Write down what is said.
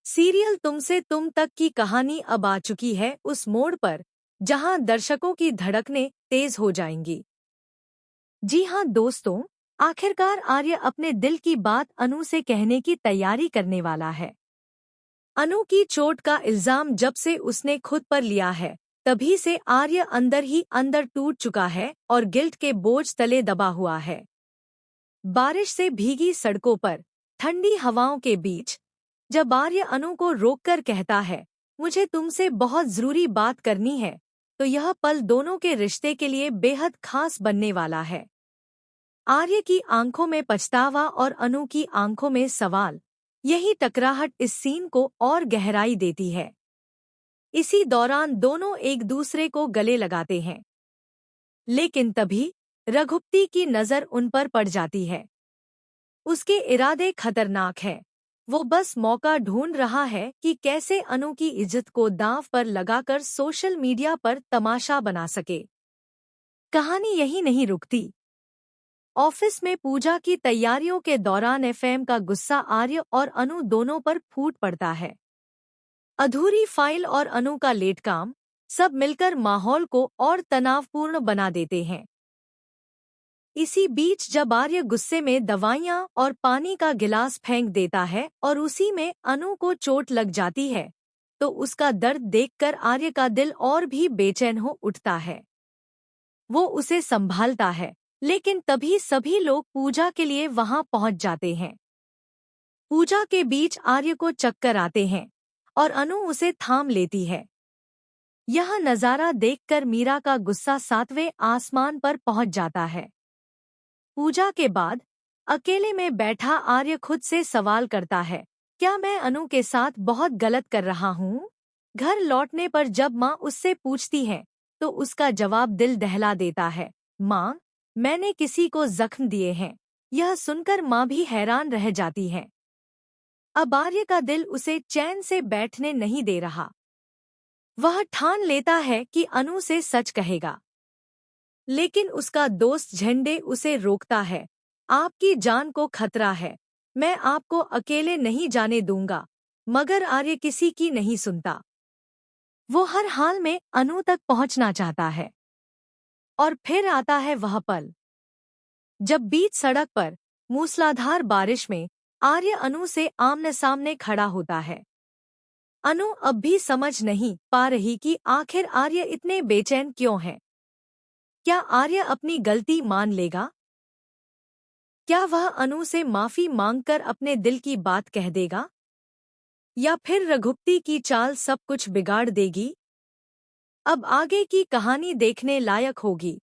Serial तुमसे तुम तक की कहानी अब आ चुकी है उस मोड़ पर जहां दर्शकों की धड़कनें तेज हो जाएंगी। जी हां दोस्तों, आखिरकार आर्य अपने दिल की बात अनु से कहने की तैयारी करने वाला है। अनु की चोट का इल्जाम जब से उसने खुद पर लिया है, तभी से आर्य अंदर ही अंदर टूट चुका है और गिल्ट के बोझ तले दबा हुआ है। बारिश से भीगी सड़कों पर, ठंडी हवाओं के बीच, जब आर्य अनु को रोककर कहता है, मुझे तुमसे बहुत जरूरी बात करनी है, तो यह पल दोनों के रिश्ते के लिए बेहद खास बनने वाला है। आर्य की आंखों में पछतावा और अनु की आंखों में सवाल, यही टकराहट इस सीन को और गहराई देती है। इसी दौरान दोनों एक दूसरे को गले लगाते हैं, लेकिन तभी रघुपति की नज़र उन पर पड़ जाती है। उसके इरादे खतरनाक हैं। वो बस मौका ढूंढ रहा है कि कैसे अनु की इज्जत को दांव पर लगाकर सोशल मीडिया पर तमाशा बना सके। कहानी यही नहीं रुकती। ऑफिस में पूजा की तैयारियों के दौरान एफएम का गुस्सा आर्य और अनु दोनों पर फूट पड़ता है। अधूरी फाइल और अनु का लेट काम, सब मिलकर माहौल को और तनावपूर्ण बना देते हैं। इसी बीच जब आर्य गुस्से में दवाइयां और पानी का गिलास फेंक देता है और उसी में अनु को चोट लग जाती है, तो उसका दर्द देखकर आर्य का दिल और भी बेचैन हो उठता है। वो उसे संभालता है, लेकिन तभी सभी लोग पूजा के लिए वहां पहुंच जाते हैं। पूजा के बीच आर्य को चक्कर आते हैं और अनु उसे थाम लेती है। यह नज़ारा देखकर मीरा का गुस्सा 7वें आसमान पर पहुंच जाता है। पूजा के बाद अकेले में बैठा आर्य खुद से सवाल करता है, क्या मैं अनु के साथ बहुत गलत कर रहा हूँ? घर लौटने पर जब माँ उससे पूछती है, तो उसका जवाब दिल दहला देता है, माँ, मैंने किसी को जख्म दिए हैं। यह सुनकर माँ भी हैरान रह जाती है। अब आर्य का दिल उसे चैन से बैठने नहीं दे रहा। वह ठान लेता है कि अनु से सच कहेगा, लेकिन उसका दोस्त झंडे उसे रोकता है। आपकी जान को खतरा है, मैं आपको अकेले नहीं जाने दूंगा। मगर आर्य किसी की नहीं सुनता। वो हर हाल में अनु तक पहुंचना चाहता है। और फिर आता है वह पल, जब बीच सड़क पर मूसलाधार बारिश में आर्य अनु से आमने सामने खड़ा होता है। अनु अब भी समझ नहीं पा रही कि आखिर आर्य इतने बेचैन क्यों है। क्या आर्य अपनी गलती मान लेगा? क्या वह अनु से माफी मांगकर अपने दिल की बात कह देगा? या फिर रघुपति की चाल सब कुछ बिगाड़ देगी? अब आगे की कहानी देखने लायक होगी।